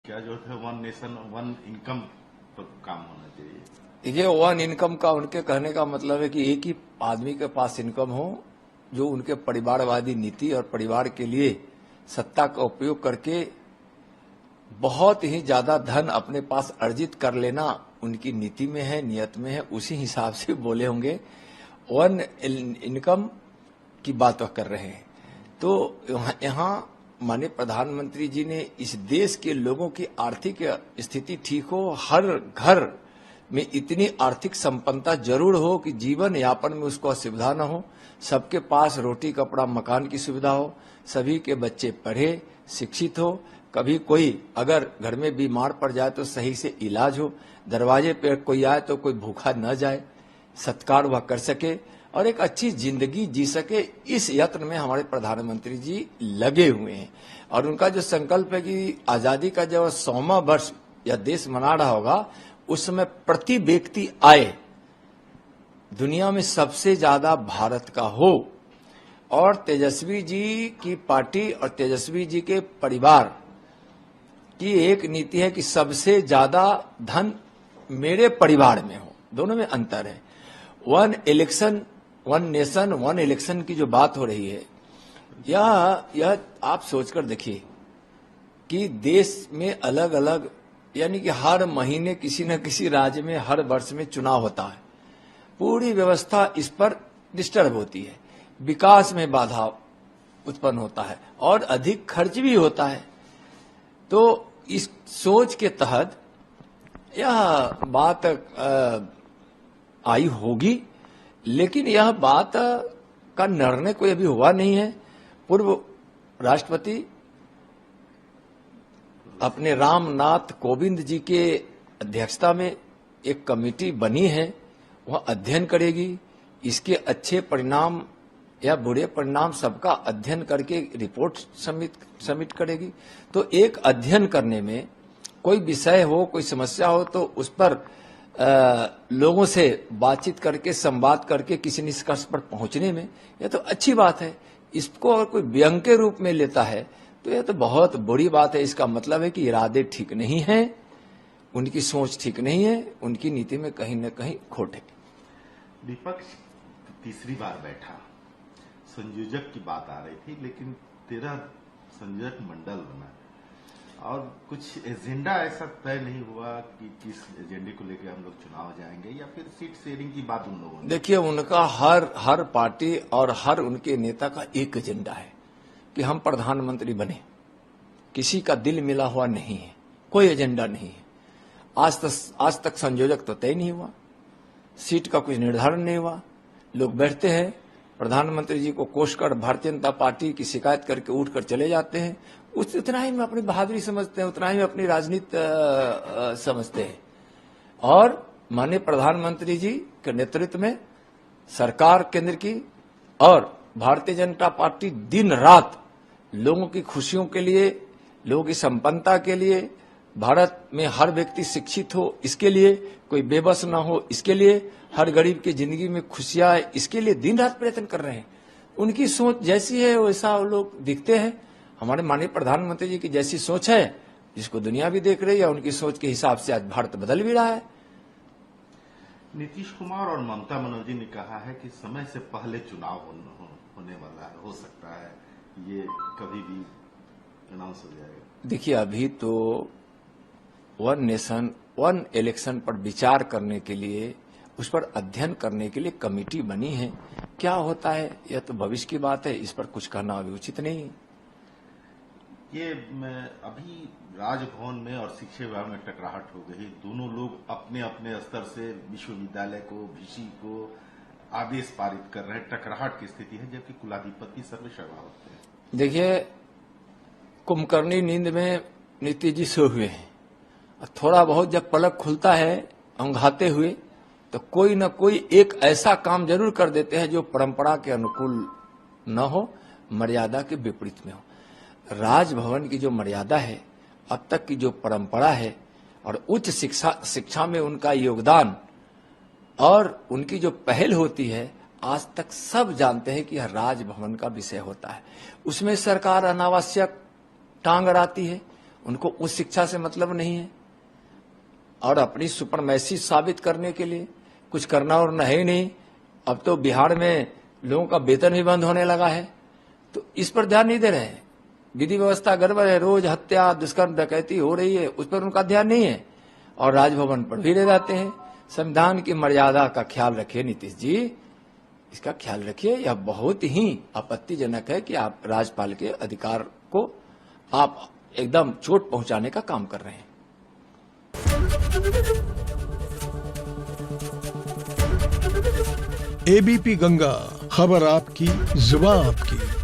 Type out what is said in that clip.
क्या जो है वन नेशन वन इनकम पर काम होना चाहिए। देखिए, वन इनकम का उनके कहने का मतलब है कि एक ही आदमी के पास इनकम हो जो उनके परिवारवादी नीति और परिवार के लिए सत्ता का उपयोग करके बहुत ही ज्यादा धन अपने पास अर्जित कर लेना उनकी नीति में है, नियत में है। उसी हिसाब से बोले होंगे। वन इनकम की बात वह कर रहे हैं। तो यहाँ माननीय प्रधानमंत्री जी ने इस देश के लोगों की आर्थिक स्थिति ठीक हो, हर घर में इतनी आर्थिक संपन्नता जरूर हो कि जीवन यापन में उसको असुविधा न हो, सबके पास रोटी कपड़ा मकान की सुविधा हो, सभी के बच्चे पढ़े शिक्षित हो, कभी कोई अगर घर में बीमार पड़ जाए तो सही से इलाज हो, दरवाजे पर कोई आए तो कोई भूखा न जाए, सत्कार वह कर सके और एक अच्छी जिंदगी जी सके। इस यत्न में हमारे प्रधानमंत्री जी लगे हुए हैं और उनका जो संकल्प है कि आजादी का जब 100वां वर्ष या देश मना रहा होगा उस समय प्रति व्यक्ति आय दुनिया में सबसे ज्यादा भारत का हो और तेजस्वी जी की पार्टी और तेजस्वी जी के परिवार की एक नीति है कि सबसे ज्यादा धन मेरे परिवार में हो। दोनों में अंतर है। One election one nation one election की जो बात हो रही है, यह आप सोचकर देखिए कि देश में अलग अलग यानी कि हर महीने किसी न किसी राज्य में हर वर्ष में चुनाव होता है। पूरी व्यवस्था इस पर डिस्टर्ब होती है, विकास में बाधा उत्पन्न होता है और अधिक खर्च भी होता है। तो इस सोच के तहत यह बात आई होगी, लेकिन यह बात का निर्णय कोई अभी हुआ नहीं है। पूर्व राष्ट्रपति अपने रामनाथ कोविंद जी के अध्यक्षता में एक कमेटी बनी है, वह अध्ययन करेगी। इसके अच्छे परिणाम या बुरे परिणाम सबका अध्ययन करके रिपोर्ट सबमिट करेगी। तो एक अध्ययन करने में कोई विषय हो, कोई समस्या हो तो उस पर लोगों से बातचीत करके संवाद करके किसी निष्कर्ष पर पहुंचने में यह तो अच्छी बात है। इसको अगर कोई व्यंग के रूप में लेता है तो यह तो बहुत बुरी बात है। इसका मतलब है कि इरादे ठीक नहीं हैं, उनकी सोच ठीक नहीं है, उनकी नीति में कहीं न कहीं खोट है। विपक्ष तीसरी बार बैठा, संयोजक की बात आ रही थी, लेकिन 13 संयोजक मंडल बना और कुछ एजेंडा ऐसा तय नहीं हुआ कि किस एजेंडे को लेकर हम लोग चुनाव जाएंगे या फिर सीट शेयरिंग की बात उन लोगों ने। देखिए, उनका हर पार्टी और हर उनके नेता का एक एजेंडा है कि हम प्रधानमंत्री बने। किसी का दिल मिला हुआ नहीं है, कोई एजेंडा नहीं है। आज तक संयोजक तो तय नहीं हुआ, सीट का कुछ निर्धारण नहीं हुआ। लोग बैठते हैं, प्रधानमंत्री जी को कोसकर भारतीय जनता पार्टी की शिकायत करके उठकर चले जाते हैं। उतना ही में अपनी बहादुरी समझते हैं, उतना ही में अपनी राजनीति समझते हैं। और माननीय प्रधानमंत्री जी के नेतृत्व में सरकार केंद्र की और भारतीय जनता पार्टी दिन रात लोगों की खुशियों के लिए, लोगों की संपन्नता के लिए, भारत में हर व्यक्ति शिक्षित हो इसके लिए, कोई बेबस ना हो इसके लिए, हर गरीब की जिंदगी में खुशियां आए इसके लिए दिन रात प्रयत्न कर रहे हैं। उनकी सोच जैसी है वैसा वो लोग दिखते हैं। हमारे माननीय प्रधानमंत्री जी की जैसी सोच है जिसको दुनिया भी देख रही है, उनकी सोच के हिसाब से आज भारत बदल भी रहा है। नीतीश कुमार और ममता बनर्जी ने कहा है कि समय से पहले चुनाव होने वाला है, हो सकता है ये कभी भी अनाउंस हो जाएगा। देखिए, अभी तो वन नेशन वन इलेक्शन पर विचार करने के लिए, उस पर अध्ययन करने के लिए कमेटी बनी है। क्या होता है यह तो भविष्य की बात है, इस पर कुछ कहना अभी उचित नहीं है। ये अभी राजभवन में और शिक्षा विभाग में टकराहट हो गई। दोनों लोग अपने अपने स्तर से विश्वविद्यालय को, वीसी को आदेश पारित कर रहे हैं। टकराहट की स्थिति है, जबकि कुलाधिपति सर्वसर्वा होते हैं। देखिए, कुंभकर्णी नींद में नीतीश जी सो हुए हैं। थोड़ा बहुत जब पलक खुलता है अंघाते हुए तो कोई न कोई एक ऐसा काम जरूर कर देते हैं जो परंपरा के अनुकूल न हो, मर्यादा के विपरीत में हो। राजभवन की जो मर्यादा है, अब तक की जो परंपरा है और उच्च शिक्षा में उनका योगदान और उनकी जो पहल होती है, आज तक सब जानते हैं कि यह राजभवन का विषय होता है। उसमें सरकार अनावश्यक टांग अड़ाती है, उनको उस शिक्षा से मतलब नहीं है, और अपनी सुपरमैसी साबित करने के लिए कुछ करना और है ही नहीं। अब तो बिहार में लोगों का वेतन भी बंद होने लगा है, तो इस पर ध्यान नहीं दे रहे हैं। विधि व्यवस्था गड़बड़ है, रोज हत्या दुष्कर्म डकैती हो रही है, उस पर उनका ध्यान नहीं है, और राजभवन पर भी रह जाते हैं। संविधान की मर्यादा का ख्याल रखिए नीतीश जी, इसका ख्याल रखिए। यह बहुत ही आपत्तिजनक है कि आप राज्यपाल के अधिकार को आप एकदम चोट पहुंचाने का काम कर रहे हैं। एबीपी गंगा, खबर आपकी, जुबान आपकी।